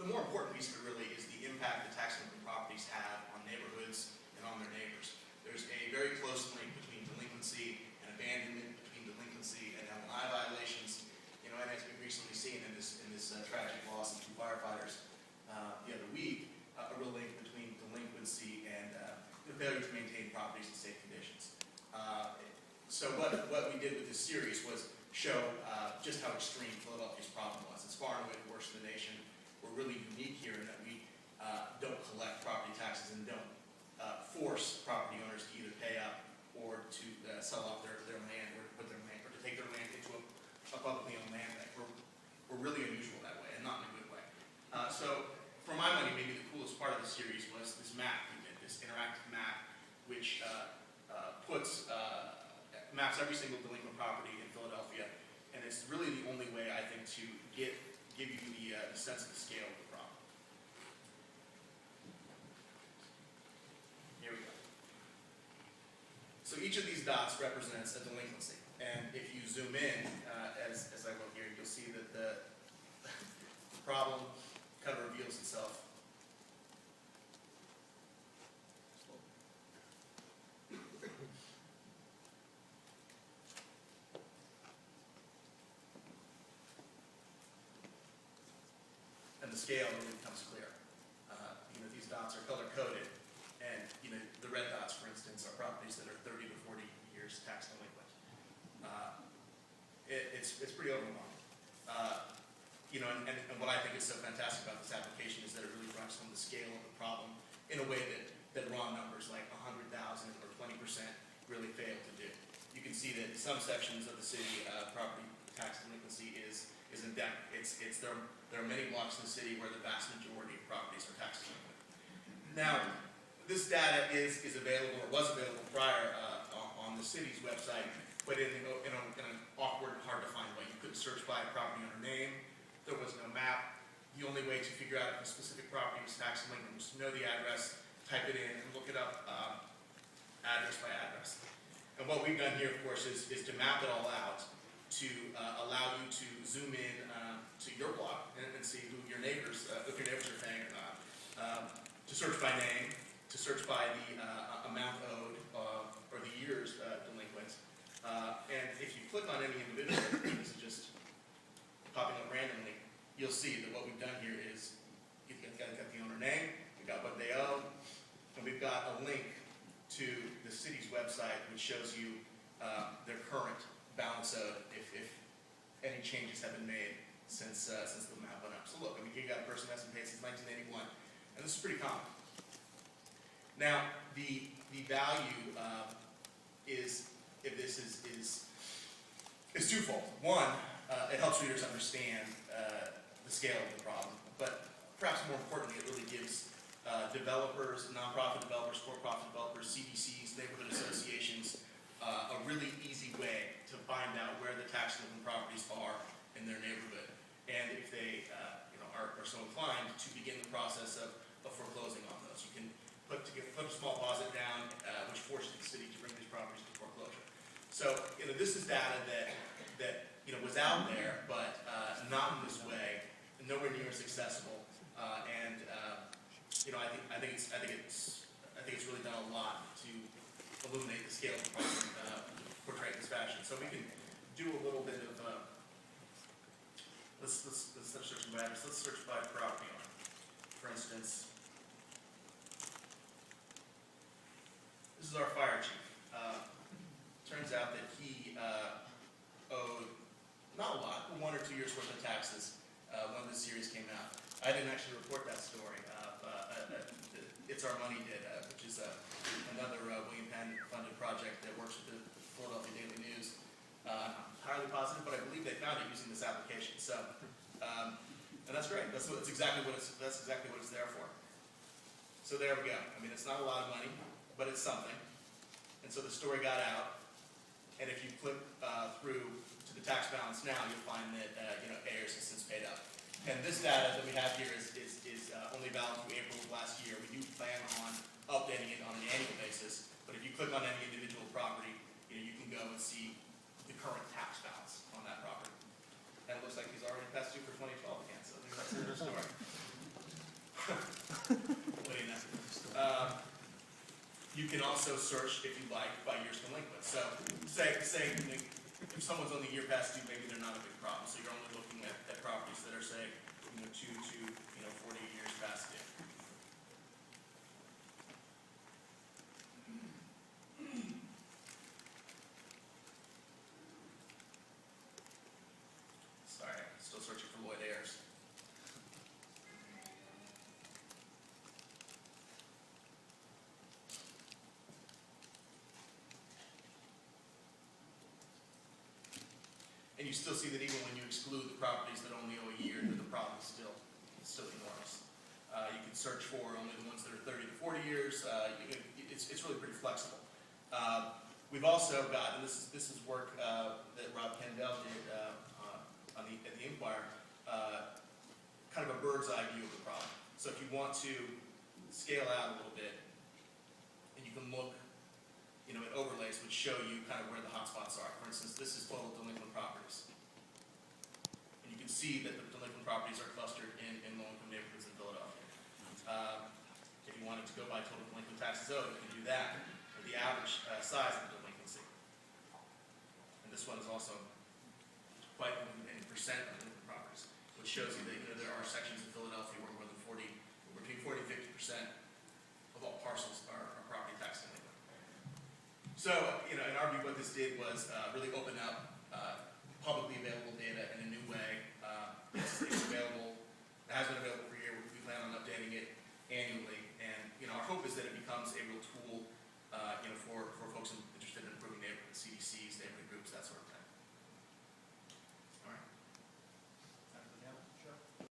the more important piece of it really is the impact that tax delinquent properties have on neighborhoods and on their neighbors. There's a very close link between delinquency and abandonment, between delinquency and M&I violations. And as we've recently seen in this tragic loss of 2 firefighters the other week, a real link between delinquency and the failure to maintain properties in safe conditions. So what we did with this series was show just how extreme Philadelphia's problem was. It's far and away the worst in the nation. We're really unique here in that we don't collect property taxes and don't force property owners to either pay up or to sell off their land or to put their land or to take their land into a publicly owned land bank. We're really unusual that way, and not in a good way. So for my money, maybe the coolest part of the series was this map we did, this interactive map, which maps every single delinquent property in Philadelphia, and it's really the only way, I think, to give you the sense of the scale of the problem. Here we go. So each of these dots represents a delinquency, and if you zoom in, as I go here, you'll see that the problem kind of reveals itself. And the scale really becomes clear. These dots are color-coded, and the red dots, for instance, are properties that are 30 to 40 years tax delinquent. It's pretty overwhelming. And what I think is so fantastic about this application is that it really drives home the scale of the problem in a way that raw numbers like 100,000 or 20% really fail to do. You can see that in some sections of the city, property tax delinquency is endemic. There are many blocks in the city where the vast majority of properties are tax delinquent. Now, this data is available, or was available prior on the city's website, but in an awkward, hard to find way. You couldn't search by a property owner name. There was no map. The only way to figure out if a specific property was tax delinquent was to know the address, type it in, and look it up address by address. And what we've done here, of course, is to map it all out to allow you to zoom in to your block and see who your neighbors, if your neighbors are paying or not. To search by name, to search by the amount owed or the years delinquent. And if you click on any individual, this is just popping up randomly, you'll see that what we've done here is you've got the owner name, we've got what they owe, and we've got a link to the city's website which shows you their current balance owed if any changes have been made since the map went up. So look, you got a person who hasn't paid since 1981, and this is pretty common. Now, the value is twofold. One, it helps readers understand the scale of the problem, but perhaps more importantly, it really gives developers, nonprofit developers, for-profit developers, CDCs, neighborhood associations, a really easy way to find out where the tax delinquent properties are in their neighborhood, and if they are so inclined to begin the process of foreclosing on those. You can put a small deposit down, which forces the city to bring these properties to foreclosure. So this is data that was out there, but not in this way, nowhere near as accessible, and I think it's really done a lot to illuminate the scale of the problem, portray this fashion. So we can do a little bit of let's start searching by address. Let's search by property owner, for instance. This is our fire chief. Turns out that he owed not a lot, but 1 or 2 years worth of taxes when this series came out. I didn't actually report that story. It's Our Money did, which is another William Penn funded project that works with the Philadelphia Daily News. I'm entirely positive, but I believe they found it using this application. So, and that's great. That's exactly what it's there for. So there we go. I mean, it's not a lot of money, but it's something. And so the story got out. And if you click through to the tax balance now, you'll find that Ayers has since paid up. And this data that we have here is only valid through April of last year. We do plan on updating it on an annual basis. But if you click on any individual property, you can go and see the current tax balance on that property. And it looks like he's already past due for 2012 again. So I think that's another story. You can also search, if you like, by years delinquent. So say you know, if someone's only a year past due, maybe they're not a big problem. So you're only looking at properties that are, say, 2 to 40 years past due. Sorry, still searching for Lloyd Ayers. And you still see that even when you exclude the properties that only owe a year, that the problem is still enormous. You can search for only the ones that are 30 to 40 years. It's really pretty flexible. We've also got, and this is work that Rob Kendall did at the Inquirer, kind of a bird's eye view of the problem. So if you want to scale out a little bit, and you can look at overlays which show you kind of where the hotspots are. For instance, this is total delinquent properties. And you can see that the delinquent properties are clustered in low-income neighborhoods in Philadelphia. If you wanted to go by total delinquent taxes owed, you can do that with the average size of the delinquency. And this one is also quite in percent of delinquent properties, which shows you that there are sections of Philadelphia where more than between 40 and 50% of all parcels are property tax delinquent. So, in our view, what this did was really open up publicly available data in a new way. It's available